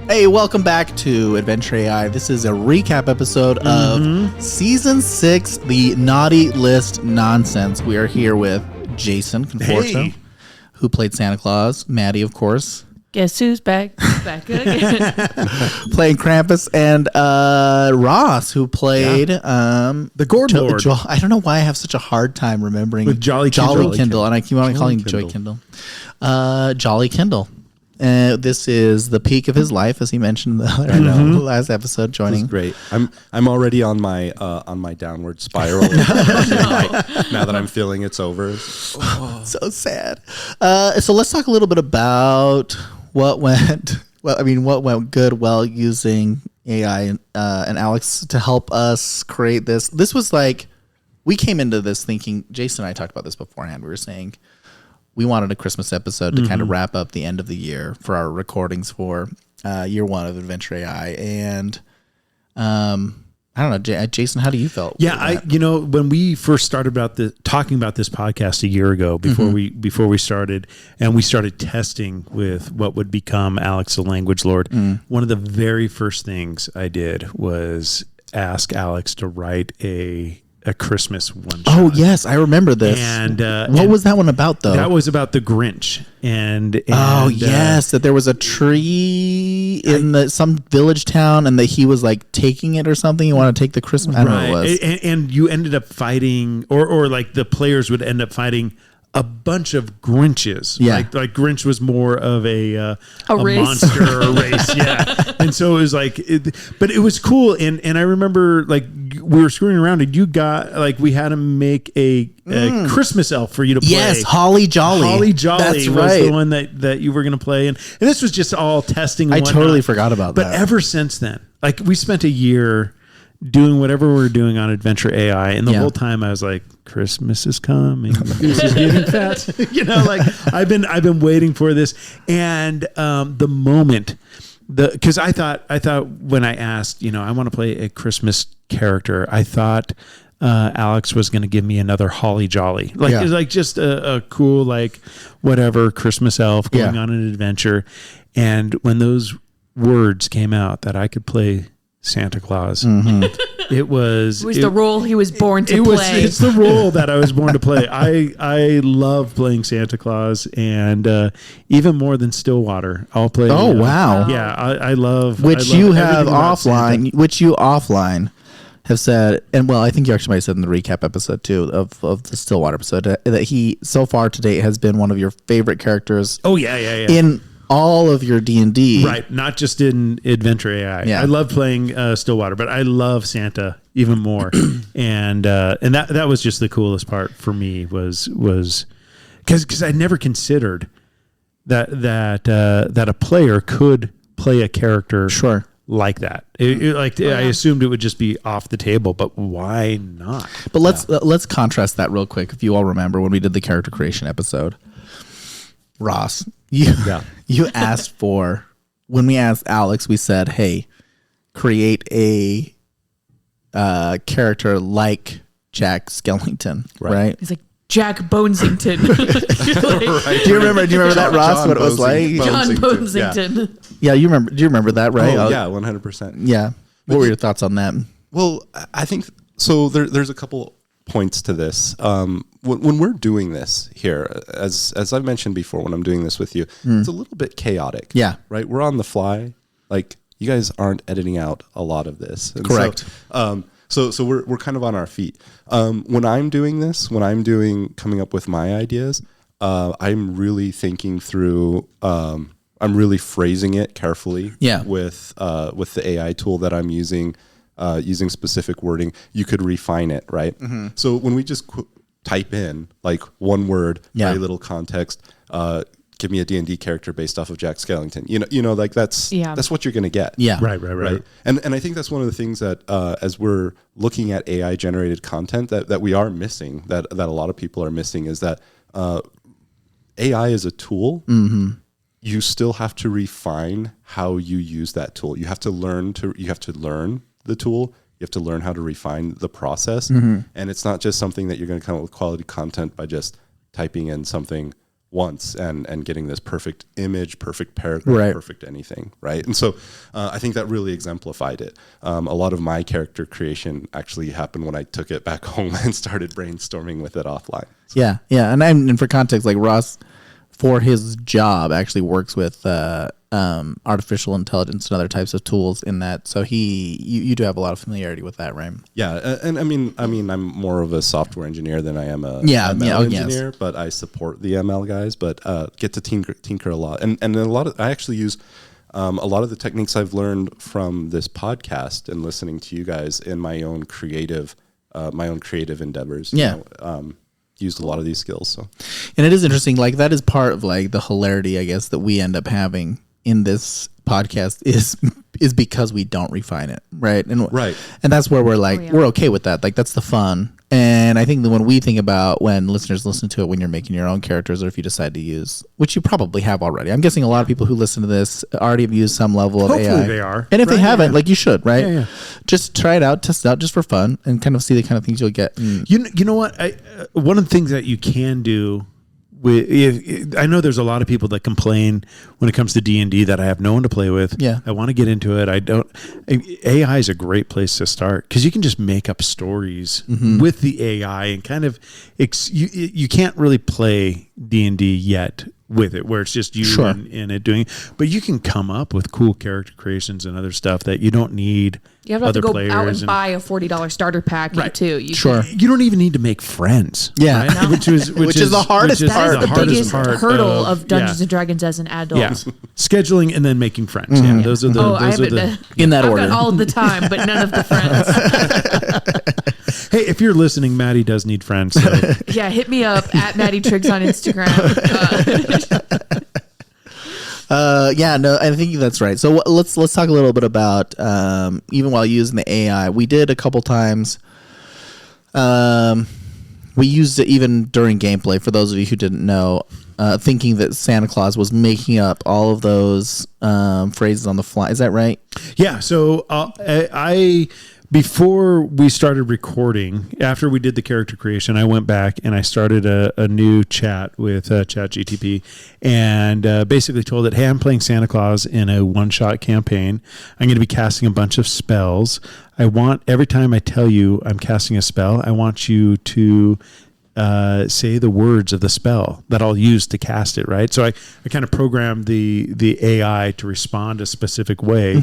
Hey, welcome back to Adventure AI. This is a recap episode of Season 6, the Naughty List Nonsense. We are here with Jason Conforto, who played Santa Claus, Maddy, of course. Guess who's back? Back again. Playing Krampus, and Ross, who played the Gourd Lord. I don't know why I have such a hard time remembering with Jolly Kindle, and I keep on calling him Joy Kindle. Jolly Kindle. This is the peak of his life, as he mentioned in the last episode. Joining, this is great. I'm already on my downward spiral. Now that I'm feeling it's over. So sad. So let's talk a little bit about what went good using AI and Alex to help us create this. This was like, we came into this thinking. Jason and I talked about this beforehand. We were saying we wanted a Christmas episode to kind of wrap up the end of the year for our recordings for year one of Adventure AI. And I don't know, Jason, how do you feel? Yeah, when we first started talking about this podcast a year ago, before we started, and we started testing with what would become Alex the Language Lord, one of the very first things I did was ask Alex to write a Christmas one shot. Oh yes, I remember this. And what was that one about, though? That was about the Grinch. And yes, that there was a tree in some village town, and that he was like taking it or something. You want to take the Christmas? I don't know what it was. And you ended up fighting, or like the players would end up fighting a bunch of Grinches. Yeah. Like Grinch was more of a race. monster or race. Yeah. And so it was like, but it was cool. And I remember like we were screwing around and you got like, we had to make a Christmas elf for you to play. Yes. Holly Jolly. Holly Jolly That's was right. the one that you were going to play. And this was just all testing. And I whatnot. totally forgot about that. But ever since then, like we spent a year doing whatever we were doing on Adventure AI, and the whole time I was like, Christmas is coming. This is getting fat. Like I've been waiting for this. And the moment because I thought when I asked, I want to play a Christmas character, I thought Alex was going to give me another Holly Jolly. It's like just a cool, like whatever Christmas elf going on an adventure. And when those words came out that I could play Santa Claus. It was the role he was born to play. It's the role that I was born to play. I love playing Santa Claus, and even more than Stillwater, I'll play. Oh wow! Yeah, I love. Which you have offline. Which you offline have said, and well, I think you actually might have said in the recap episode too of the Stillwater episode that he so far to date has been one of your favorite characters. Oh yeah. In all of your D&D. Right, not just in Adventure AI. Yeah. I love playing Stillwater, but I love Santa even more. and that was just the coolest part for me was because I never considered that a player could play a character like that. I assumed it would just be off the table, but why not? But let's contrast that real quick. If you all remember when we did the character creation episode, Ross, you asked for, when we asked Alex, we said, hey, create a character like Jack Skellington, right? He's like, Jack Bonesington. Right. Do you remember that, Ross? John what it was like? John Bonesington. Yeah, you remember. Do you remember that, right? Oh, yeah, 100%. Yeah. What were your thoughts on that? Well, I think so. There's a couple points to this. When we're doing this here, as I've mentioned before, when I'm doing this with you, it's a little bit chaotic. Yeah. Right. We're on the fly. Like you guys aren't editing out a lot of this. And correct. So we're kind of on our feet. When I'm doing this, coming up with my ideas, I'm really thinking through. I'm really phrasing it carefully. Yeah. With the AI tool that I'm using. Using specific wording, you could refine it, right? So when we just type in like one word, very little context, give me a D&D character based off of Jack Skellington. Like that's what you're going to get. Yeah. Right. And I think that's one of the things that as we're looking at AI generated content that we are missing, that a lot of people are missing, is that AI is a tool. You still have to refine how you use that tool. You have to learn the tool. You have to learn how to refine the process. And it's not just something that you're going to come up with quality content by just typing in something once and getting this perfect image, perfect paragraph, perfect anything, right? And so I think that really exemplified it. A lot of my character creation actually happened when I took it back home and started brainstorming with it offline. So. Yeah. And for context, like Ross, for his job, actually works with artificial intelligence and other types of tools in that. So you do have a lot of familiarity with that, right? Yeah, and I mean, I'm more of a software engineer than I am a ML engineer, but I support the ML guys, but get to tinker a lot, and I actually use a lot of the techniques I've learned from this podcast and listening to you guys in my own creative endeavors. Yeah. Used a lot of these skills. So, and it is interesting. Like that is part of like the hilarity, I guess, that we end up having in this podcast is because we don't refine it, right? And that's where we're like we're okay with that. Like that's the fun. And I think that when we think about when listeners listen to it, when you're making your own characters, or if you decide to use, which you probably have already. I'm guessing a lot of people who listen to this already have used some level of AI. Hopefully they are. And if they haven't, like you should, right? Yeah. Just try it out, test it out, just for fun, and kind of see the kind of things you'll get. You know what? One of the things that you can do. I know there's a lot of people that complain when it comes to D&D that I have no one to play with. Yeah. I want to get into it. AI is a great place to start because you can just make up stories with the AI and kind of, you can't really play D&D yet with it where it's just you and it doing, but you can come up with cool character creations and other stuff that you don't need. You have to go out and buy a $40 starter pack too. You don't even need to make friends. Yeah, right? which is the hardest part. The biggest hurdle of Dungeons and Dragons as an adult. Yeah, scheduling and then making friends. Yeah, those are the in that order. I've got all of the time, but none of the friends. Hey, if you're listening, Maddy does need friends. So. Yeah, hit me up at Maddy Triggs on Instagram. I think that's right. So let's talk a little bit about even while using the AI, we did a couple times. We used it even during gameplay. For those of you who didn't know, thinking that Santa Claus was making up all of those phrases on the fly. Is that right? Yeah. So I before we started recording, after we did the character creation, I went back and I started a new chat with ChatGTP and basically told it, hey, I'm playing Santa Claus in a one-shot campaign. I'm going to be casting a bunch of spells. I want, every time I tell you I'm casting a spell, I want you to say the words of the spell that I'll use to cast it, right? So I kind of programmed the AI to respond a specific way,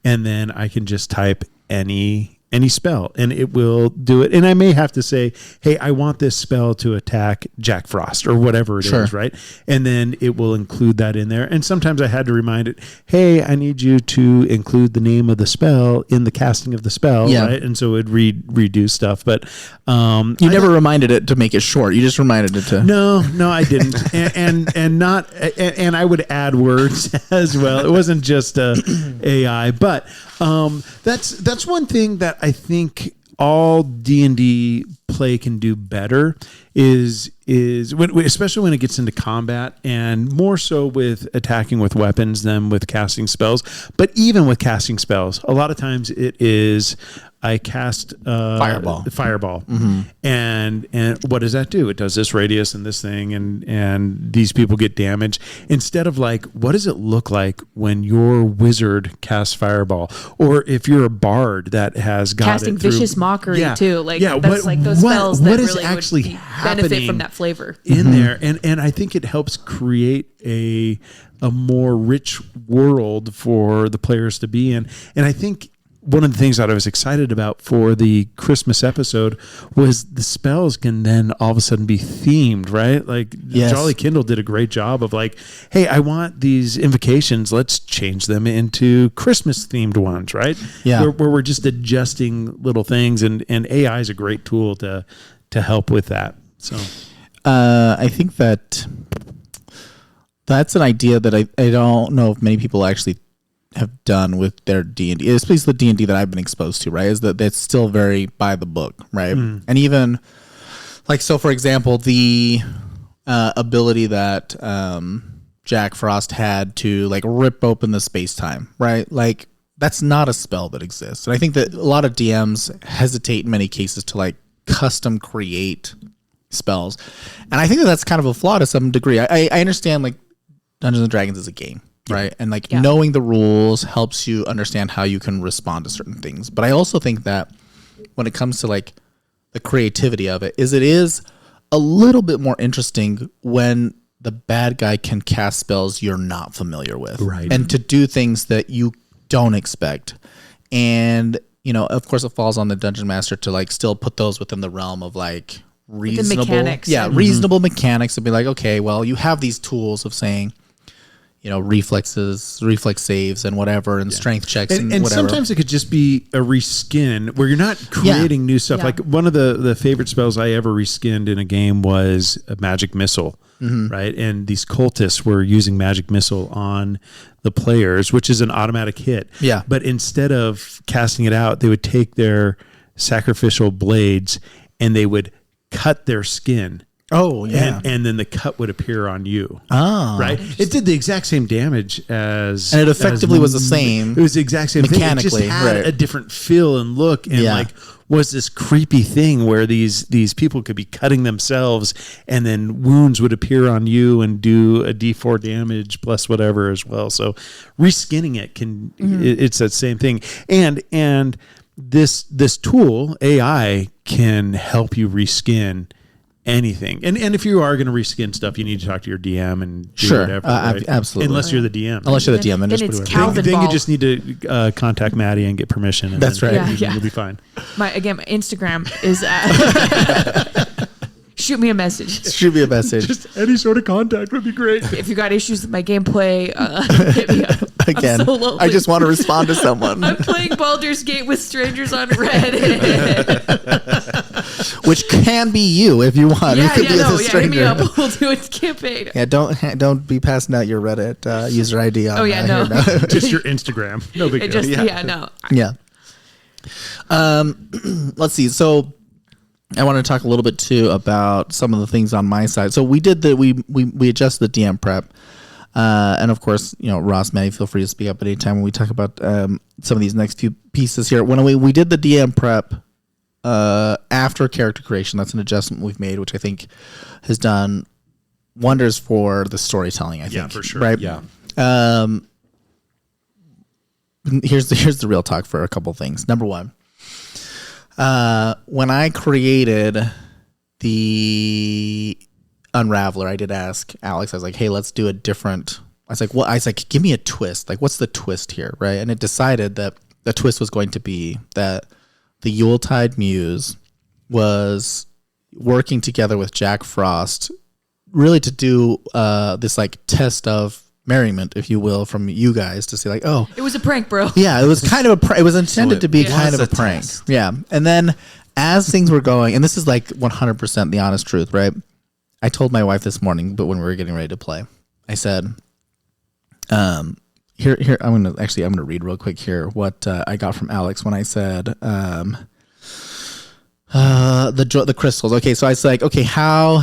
and then I can just type any spell and it will do it. And I may have to say, hey, I want this spell to attack Jack Frost or whatever it is, right? And then it will include that in there. And sometimes I had to remind it, hey, I need you to include the name of the spell in the casting of the spell, right? And so it'd redo stuff. But you never reminded it to make it short. You just reminded it to. No, I didn't. and I would add words as well. It wasn't just AI, but that's one thing that I think all D&D play can do better is especially when it gets into combat and more so with attacking with weapons than with casting spells. But even with casting spells, a lot of times it is I cast fireball, and what does that do? It does this radius and this thing, and these people get damaged. Instead of like, what does it look like when your wizard casts fireball, or if you're a bard that has got casting it through, vicious mockery too, like that's like those spells that is really actually would happening benefit from that flavor in there, and I think it helps create a more rich world for the players to be in, and I think. One of the things that I was excited about for the Christmas episode was the spells can then all of a sudden be themed, right? Like Jolly Kindle did a great job of like, hey, I want these invocations. Let's change them into Christmas themed ones, right? Yeah. Where we're just adjusting little things, and AI is a great tool to help with that. So I think that's an idea that I don't know if many people actually have done with their D&D, especially the D&D that I've been exposed to, right, is that it's still very by the book, right? And even like, so for example, the ability that Jack Frost had to like rip open the space-time, right? Like that's not a spell that exists. And I think that a lot of DMs hesitate in many cases to like custom create spells. And I think that that's kind of a flaw to some degree. I understand like Dungeons and Dragons is a game, right? And like knowing the rules helps you understand how you can respond to certain things. But I also think that when it comes to like the creativity of it is a little bit more interesting when the bad guy can cast spells you're not familiar with, right? And to do things that you don't expect. And, you know, of course it falls on the dungeon master to like still put those within the realm of like reasonable mechanics. Yeah, reasonable mechanics, to be like, okay, well, you have these tools of saying, you know, reflex saves and whatever, and strength checks and whatever. Sometimes it could just be a reskin where you're not creating new stuff. Like one of the favorite spells I ever reskinned in a game was a magic missile, right? And these cultists were using magic missile on the players, which is an automatic hit. Yeah. But instead of casting it out, they would take their sacrificial blades and they would cut their skin. Oh, yeah. And then the cut would appear on you. Oh. Right? It did the exact same damage as... And it effectively was the same. It was the exact same mechanically, thing. It just had a different feel and look, and like was this creepy thing where these people could be cutting themselves and then wounds would appear on you and do a D4 damage plus whatever as well. So reskinning it it's that same thing. And this tool, AI, can help you reskin anything. And if you are going to reskin stuff, you need to talk to your DM and do whatever. Right? Absolutely. Unless you're the DM. Unless you're the DM. Then you just need to contact Maddy and get permission. And that's right. You'll be fine. My Instagram is shoot me a message. Shoot me a message. Just any sort of contact would be great. If you got issues with my gameplay, hit me up. Again, I just want to respond to someone. I'm playing Baldur's Gate with strangers on Reddit. Which can be you if you want. You could be a stranger. Hit me up. We'll do a campaign. Yeah, don't be passing out your Reddit user ID on Just your Instagram. No big deal. Yeah. Let's see. So I want to talk a little bit too about some of the things on my side. So we did we adjusted the DM prep. And of course, you know, Ross, Maddy, feel free to speak up at any time when we talk about some of these next few pieces here. When we did the DM prep after character creation, that's an adjustment we've made, which I think has done wonders for the storytelling. I think, yeah, for sure, right? Yeah. Here's the real talk for a couple things. Number one, when I created the Unraveler, I did ask Alex, I was like, hey, let's do a different, I was like, give me a twist. Like, what's the twist here, right? And it decided that the twist was going to be that the Yuletide Muse was working together with Jack Frost really to do this like test of merriment, if you will, from you guys to see like, oh, it was a prank, bro. Yeah, it was kind of a it was intended to be kind of a prank. Test. Yeah. And then as things were going, and this is like 100% the honest truth, right? I told my wife this morning, but when we were getting ready to play, I said, here, I'm gonna read real quick here what I got from Alex when I said the crystals. Okay, so I was like, okay, how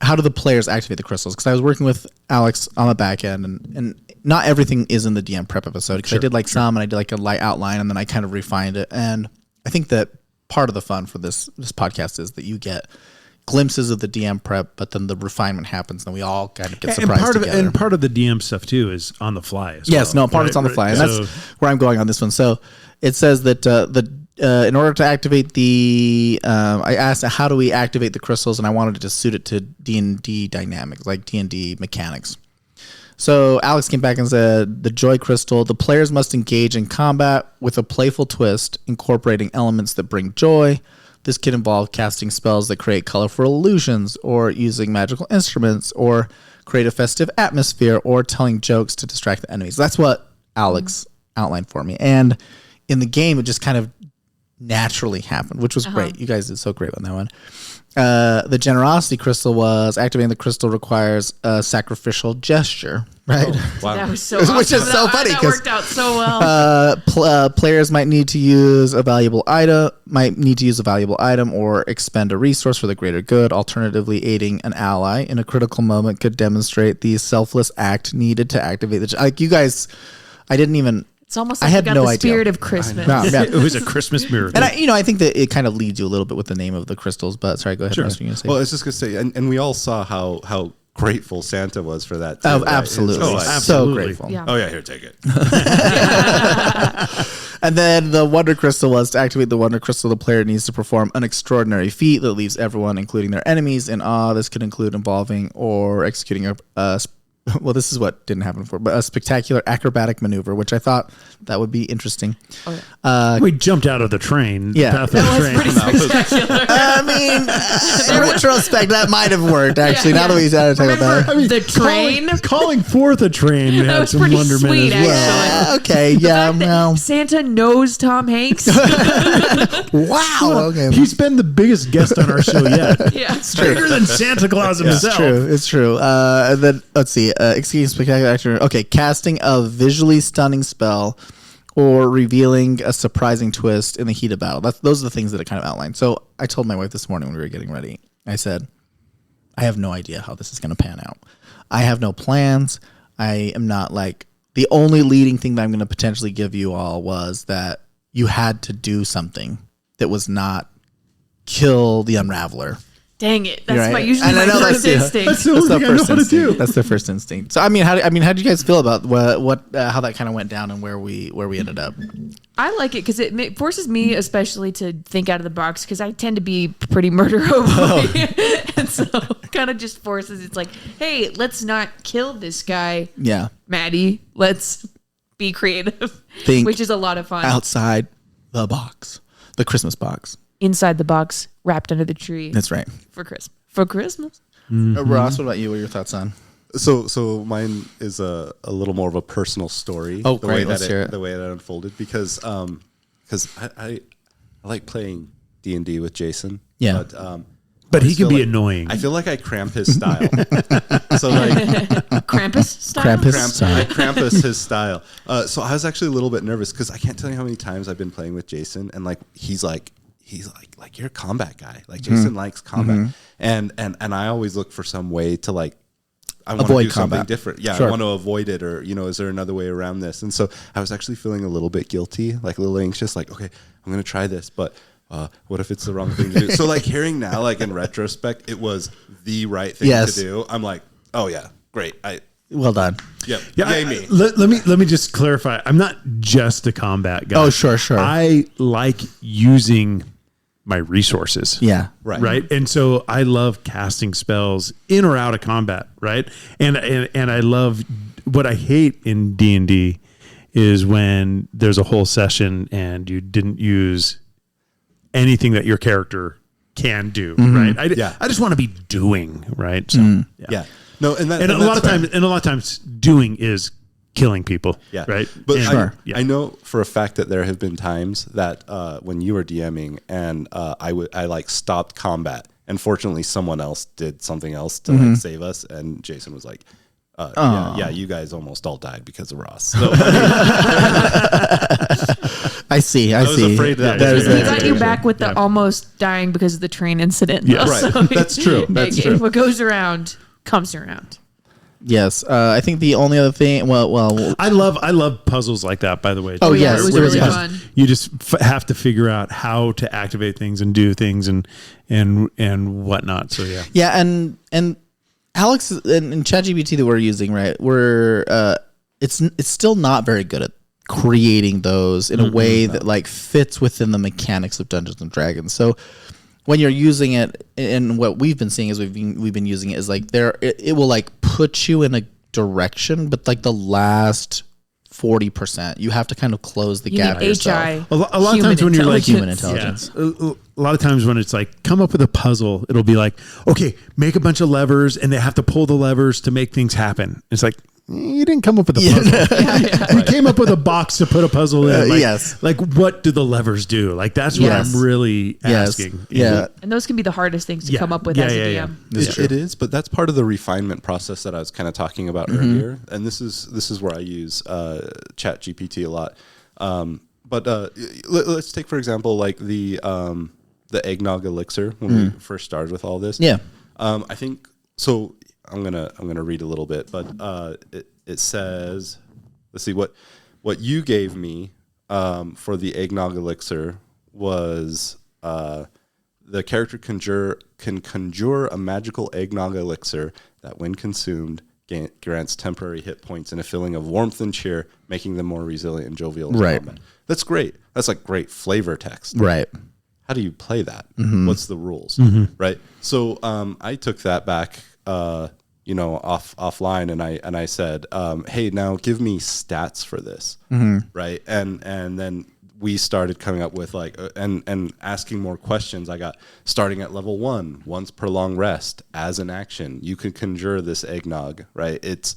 do the players activate the crystals? Because I was working with Alex on the back end, and not everything is in the DM prep episode. Because I did some, and I did like a light outline, and then I kind of refined it. And I think that part of the fun for this podcast is that you get glimpses of the DM prep, but then the refinement happens, and we all kind of get surprised together. And part of the DM stuff too is on the fly as well. Yes, no, part of it's on the fly, and that's where I'm going on this one. So it says that in order to activate I asked how do we activate the crystals, and I wanted to suit it to D&D dynamics, like D&D mechanics. So Alex came back and said, the Joy Crystal, the players must engage in combat with a playful twist, incorporating elements that bring joy. This could involve casting spells that create colorful illusions, or using magical instruments, or create a festive atmosphere, or telling jokes to distract the enemies. That's what Alex outlined for me. And in the game, it just kind of naturally happened, which was great. You guys did so great on that one. The Generosity Crystal was activating the crystal requires a sacrificial gesture, right? Oh, wow. That was so awesome. Which is so funny because worked out so well. Players might need to use a valuable item, or expend a resource for the greater good. Alternatively, aiding an ally in a critical moment could demonstrate the selfless act needed to activate the. Like you guys, I didn't even It's almost like you got the spirit of Christmas. Yeah. It was a Christmas miracle. And I think that it kind of leads you a little bit with the name of the crystals. But sorry, go ahead. Sure. Well, I was just gonna say, and we all saw how grateful Santa was for that. Too, oh, right? absolutely. Oh, So absolutely. grateful. Yeah. Oh yeah, here, take it. And then the Wonder Crystal was to activate the Wonder Crystal. The player needs to perform an extraordinary feat that leaves everyone, including their enemies, in awe. This could include involving or executing well, this is what didn't happen before, but a spectacular acrobatic maneuver, which I thought that would be interesting. Oh, yeah. We jumped out of the train. Yeah. Path of the train. Pretty spectacular. I mean, in retrospect, that might have worked, actually. Now that we've had to talk about that. The train. Calling forth a train had was some pretty wonderment sweet, as well. Okay, yeah, well. Santa knows Tom Hanks. Wow. Okay. He's been the biggest guest on our show yet. Yeah. Bigger than Santa Claus himself. It's true. And then let's see. Excuse spectacular actor. Okay, casting a visually stunning spell or revealing a surprising twist in the heat of battle. Those are the things that it kind of outlined. So I told my wife this morning when we were getting ready. I said, I have no idea how this is going to pan out. I have no plans. I am not like the only leading thing that I'm going to potentially give you all was that you had to do something that was not kill the Unraveler. Dang it! That's Right. usually my first instinct. That's the only thing I know how to do. That's their first instinct. So I mean, how do you guys feel about how that kind of went down and where we ended up? I like it because it forces me, especially, to think out of the box because I tend to be pretty murder hobo, and so kind of just forces. It's like, hey, let's not kill this guy. Yeah, Maddy, let's be creative, which is a lot of fun. Outside the box, the Christmas box. Inside the box, wrapped under the tree. That's right. For Christmas. Ross, what about you? What are your thoughts on? So mine is a little more of a personal story. Oh, great. Let's hear it. The way that unfolded because I like playing D&D with Jason. Yeah. But he can be annoying. I feel like I cramp his style. So like Krampus style? I Krampus his style. So I was actually a little bit nervous because I can't tell you how many times I've been playing with Jason and like he's like you're a combat guy. Like Jason likes combat, and I always look for some way to like I want to do something different. Yeah, sure. I want to avoid it, or is there another way around this? And so I was actually feeling a little bit guilty, like a little anxious. Like, okay, I'm gonna try this, but what if it's the wrong thing to do? So like hearing now, like in retrospect, it was the right thing to do. I'm like, oh yeah, great. Well done. Yep. Yeah. Yay me. Let me just clarify. I'm not just a combat guy. Oh, sure. I like using my resources. Yeah. Right. And so I love casting spells in or out of combat. Right. And I love what I hate in D&D is when there's a whole session and you didn't use anything that your character can do. Right. I just want to be doing. Right. So yeah. No, and a lot of times doing is killing people. Yeah. Right. But I know for a fact that there have been times that when you were DMing and I like stopped combat, and fortunately someone else did something else to like save us, and Jason was like, yeah, you guys almost all died because of Ross. So, I see. I was afraid that he got you back with the almost dying because of the train incident. Yeah, right. So That's true. That's true. What goes around comes around. Yes, I think the only other thing. Well, I love puzzles like that. By the way. Oh yes, it was really fun. You just have to figure out how to activate things and do things and whatnot. So yeah. Yeah, and Alex and ChatGPT that we're using, right? It's still not very good at creating those in a way that like fits within the mechanics of Dungeons and Dragons. So when you're using it, and what we've been seeing is we've been using it is like it will like put you in a direction, but like the last 40%, you have to kind of close the gap yourself. A lot of times when you're like human intelligence, a lot of times when it's like come up with a puzzle, it'll be like, okay, make a bunch of levers, and they have to pull the levers to make things happen. It's like, you didn't come up with a puzzle. You came up with a box to put a puzzle in. Like what do the levers do? Like that's what I'm really asking. Yeah. And those can be the hardest things to come up with as a DM. It is, but that's part of the refinement process that I was kind of talking about earlier. And this is where I use ChatGPT a lot. But let's take for example like the eggnog elixir when we first started with all this. Yeah. I think so. I'm gonna read a little bit, but it says, let's see, what what you gave me for the eggnog elixir was the character can conjure a magical eggnog elixir that, when consumed, grants temporary hit points and a feeling of warmth and cheer, making them more resilient and jovial in combat. That's great. That's like great flavor text. Right. How do you play that? What's the rules? Right. So I took that back, offline, and I said, hey, now give me stats for this. Right. And then we started coming up with and asking more questions. I got starting at level 1, once per long rest as an action. You can conjure this eggnog, right? It's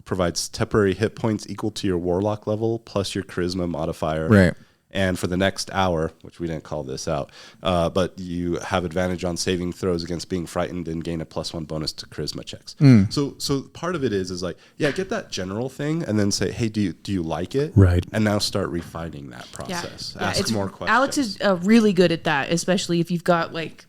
provides temporary hit points equal to your warlock level plus your charisma modifier. Right. And for the next hour, which we didn't call this out, but you have advantage on saving throws against being frightened and gain a +1 bonus to charisma checks. So part of it is like, get that general thing and then say, hey, do you like it? Right. And now start refining that process. Ask more questions. Alex is really good at that, especially if you've got like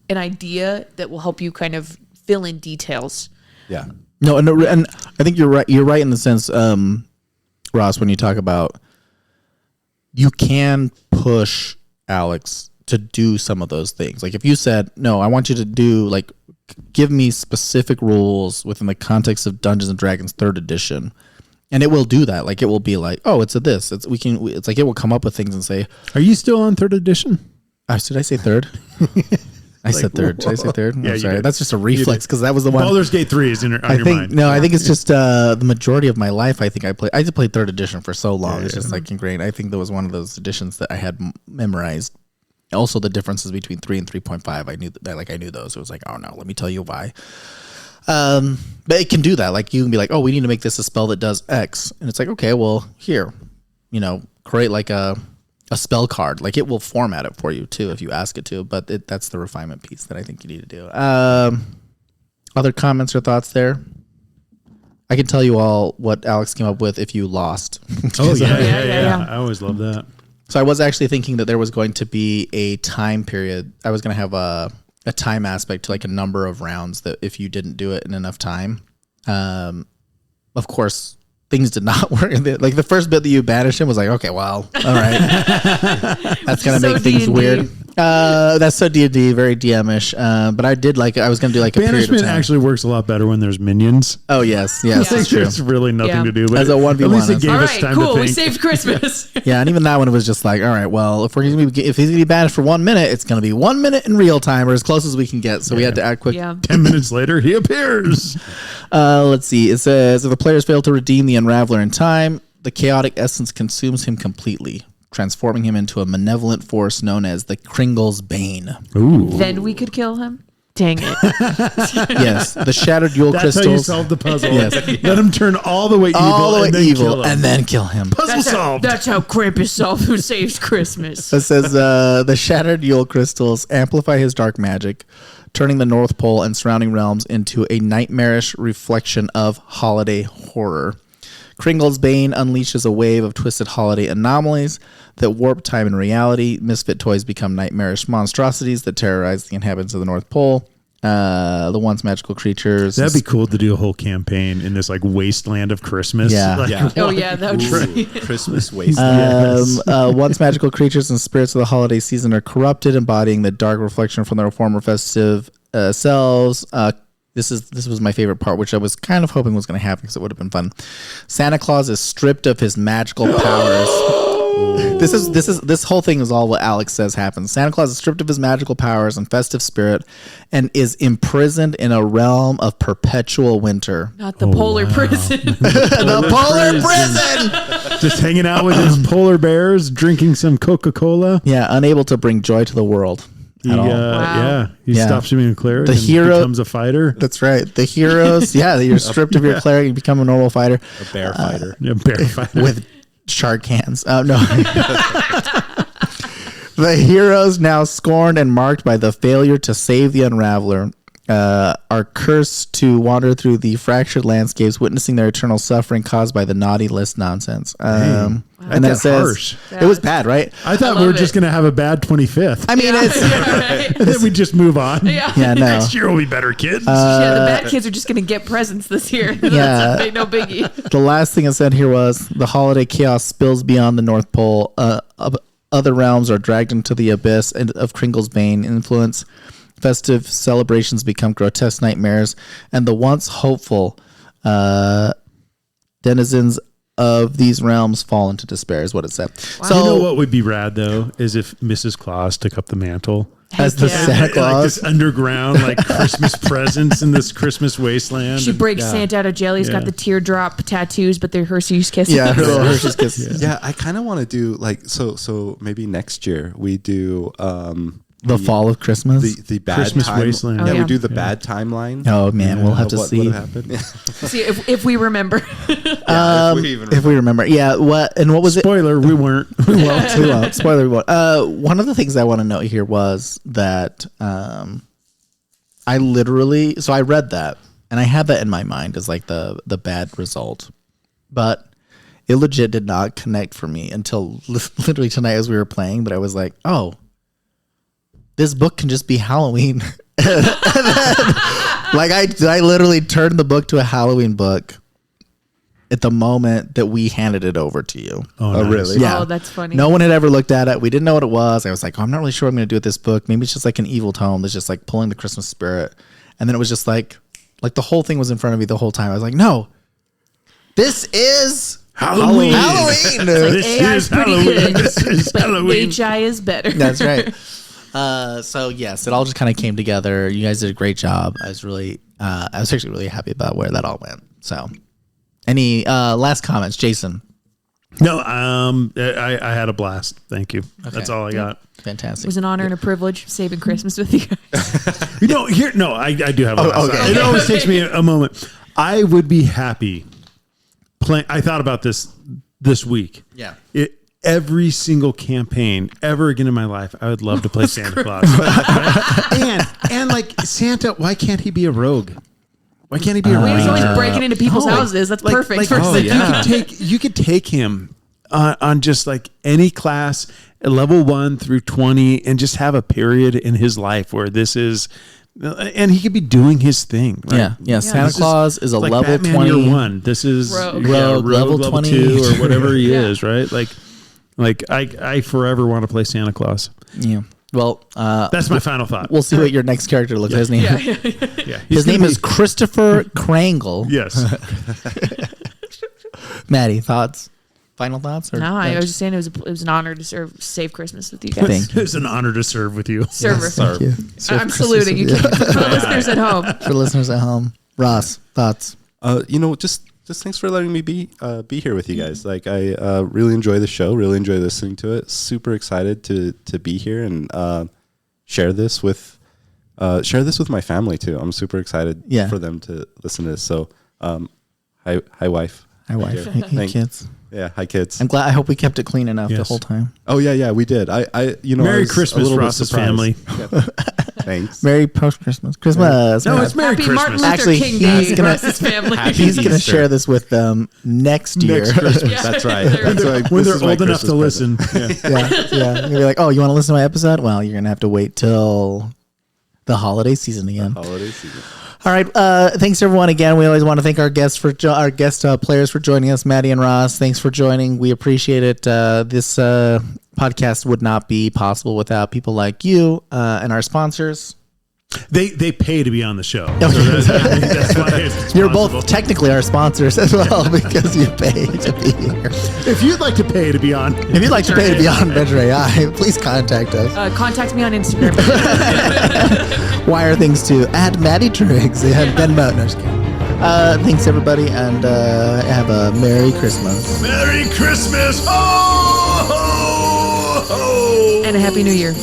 an idea that will help you kind of fill in details. Yeah. No, and I think you're right. You're right in the sense, Ross, when you talk about, you can push Alex to do some of those things. Like if you said, no, I want you to do give me specific rules within the context of Dungeons and Dragons 3rd edition. And it will do that. Like it will be like, oh, it's this. It's like it will come up with things and say, are you still on 3rd edition? Did I say 3rd? I said 3rd. Did I say 3rd? Yeah, I'm sorry. That's just a reflex because that was the one. Baldur's Gate 3 is on your mind. No, I think it's just the majority of my life. I think I just played 3rd edition for so long. It's just like ingrained. I think there was one of those editions that I had memorized. Also, the differences between 3 and 3.5. I knew that. I knew those. It was like, oh no, let me tell you why. But it can do that. Like you can be like, oh, we need to make this a spell that does X, and it's like, okay, well, here, create like a spell card. Like it will format it for you too if you ask it to, but that's the refinement piece that I think you need to do. Other comments or thoughts there? I can tell you all what Alex came up with if you lost. Yeah. I always love that. So I was actually thinking that there was going to be a time period. I was going to have a time aspect to like a number of rounds that if you didn't do it in enough time, of course, things did not work. Like the first bit that you banished him was like, okay, well, all right. That's going to make things weird. That's so D&D, very DM-ish. But I was going to do like a period of Banishment time. actually works a lot better when there's minions. Oh, yes, that's true. There's really nothing to do. But as a 1v1. At least it gave us time to think. We saved Christmas. Yeah, and even that one was just like, all right, well, if he's going to be banished for 1 minute, it's going to be 1 minute in real time or as close as we can get. So we had to act quick. 10 minutes later, he appears. Let's see. It says, if the players fail to redeem the Unraveler in time, the chaotic essence consumes him completely, transforming him into a malevolent force known as the Kringle's Bane. Ooh. Then we could kill him. Dang it. Yes, the shattered Yule That's crystals. how you solve the puzzle. Yes. Let him turn all the way evil, and then kill him. Puzzle solved. That's how Krampus saves Christmas. It says the shattered Yule crystals amplify his dark magic, turning the North Pole and surrounding realms into a nightmarish reflection of holiday horror. Kringle's Bane unleashes a wave of twisted holiday anomalies that warp time and reality. Misfit toys become nightmarish monstrosities that terrorize the inhabitants of the North Pole. The once magical creatures. That'd be cool to do a whole campaign in this like wasteland of Christmas. Yeah. Oh yeah, that would be Christmas wasteland. Once magical creatures and spirits of the holiday season are corrupted, embodying the dark reflection from their former festive selves. This was my favorite part, which I was kind of hoping was going to happen because it would have been fun. Santa Claus is stripped of his magical powers. This whole thing is all what Alex says happens. Santa Claus is stripped of his magical powers and festive spirit and is imprisoned in a realm of perpetual winter. not the polar prison. The polar prison! Just hanging out with his polar bears, drinking some Coca-Cola. Yeah, unable to bring joy to the world. He, at all. He stops being a cleric and becomes a fighter. That's right. The heroes, you're stripped of your cleric and become a normal fighter. A bear fighter. A bear fighter. With shark hands. No. The heroes, now scorned and marked by the failure to save the Unraveler, are cursed to wander through the fractured landscapes, witnessing their eternal suffering caused by the naughty list nonsense. And then it says, harsh. it was bad, right? I thought we were just going to have a bad 25th. I mean, it's And then we just move on. Yeah. yeah, no. Next year will be better, kids. The bad kids are just going to get presents this year. Yeah. That's no biggie. The last thing it said here was the holiday chaos spills beyond the North Pole. Other realms are dragged into the abyss of Kringle's bane influence. Festive celebrations become grotesque nightmares, and the once hopeful denizens of these realms fall into despair, is what it said. Wow. So, you know what would be rad, though, is if Mrs. Claus took up the mantle. as the Yeah. Santa Like Claus, this underground, like Christmas presents in this Christmas wasteland. She breaks Yeah. Santa out of jail. He's got Yeah. the teardrop tattoos, but they're Hershey's kisses. yeah, her little Hershey's Kisses. Yeah, I kind of want to do like so maybe next year we do The fall of Christmas. the bad Christmas time, wasteland. Yeah, Oh, we yeah. do the bad timeline. Oh man, we'll have to What see. happened? Yeah. See if we remember. If we remember, yeah. What was it? Spoiler, we weren't. We won't. Spoiler, we won't. One of the things I want to note here was that I literally, so I read that and I had that in my mind as like the bad result, but it legit did not connect for me until literally tonight as we were playing. But I was like, oh, this book can just be Halloween. Like I literally turned the book to a Halloween book at the moment that we handed it over to you. Oh, nice. really? Yeah. Oh, that's funny. No one had ever looked at it. We didn't know what it was. I was like, oh, I'm not really sure what I'm going to do with this book. Maybe it's just like an evil tome that's just like pulling the Christmas spirit. And then it was just like the whole thing was in front of me the whole time. I was like, no, this is Halloween. Halloween. This AI is is pretty Halloween. good, This is but Halloween. HI is better. That's right. So yes, it all just kind of came together. You guys did a great job. I was actually really happy about where that all went. So any last comments, Jason? No, I had a blast. Thank you. That's all I got. It Fantastic. was an honor and a privilege saving Christmas with you guys. You know, I do have a last. okay. It always takes me a moment. I would be happy playing. I thought about this week. Yeah. Every single campaign ever again in my life, I would love to play Santa Claus. and like Santa, why can't he be a rogue? Why can't he be a He was ranger? always breaking into people's houses. That's perfect. for You could take him on just like any class, level 1 through 20, and just have a period in his life where this is, and he could be doing his thing. Right? Yeah. Santa This Claus is a like level Batman 20. Year 1. This is Rogue. Rogue, level 20. 2 or whatever he Yeah. is, right? Like I forever want to play Santa Claus. Yeah. Well, That's my final thought. we'll see what your next character looks like. His name, Yeah, his name is Christopher Krangle. Yes. Maddie, thoughts? Final thoughts? Or No, I was just saying it was an honor to save Christmas with you guys. Thank you. It's an honor to serve with you. Server. Thank you. Serve I'm Christmas saluting you. with For the listeners at home. For listeners at home, Ross, thoughts? Just thanks for letting me be here with you guys. Like I really enjoy the show, really enjoy listening to it. Super excited to be here and share this with my family too. I'm super excited for them to listen to this. So hi wife. Hi, wife. Hey, Thank- kids. Yeah, hi kids. I'm glad. I hope we kept it clean enough the Yes. whole time. Oh yeah, we did. I I Merry was Christmas, a little bit Ross's surprised. family. Yeah. Thanks. Merry post Christmas. Christmas. No, it's Merry Happy Martin Christmas. Luther Actually, King he's Day. gonna- Russ's family. He's going to Easter. share this with them next year. Next Christmas. Yeah. That's right. There we That's go. right. When This they're is my old enough to Christmas present. listen. Yeah. You'll be like, oh, you want to listen to my episode? Well, you're going to have to wait till the holiday season again. Holiday season. All right. Thanks everyone again. We always want to thank our guests players for joining us, Maddie and Ross. Thanks for joining. We appreciate it. This podcast would not be possible without people like you and our sponsors. They pay to be on the show. Okay. That's why it's You're possible. both technically our sponsors as well because you pay to be here. If you'd like to pay to be on, If you'd like to pay to be on Venture AI, please contact us. Contact me on Instagram. Wire things to @Maddie Triggs and Ben Moat. No, just kidding. Thanks everybody and have a Merry Christmas. Merry Christmas! Ho, ho, ho! And a Happy New Year.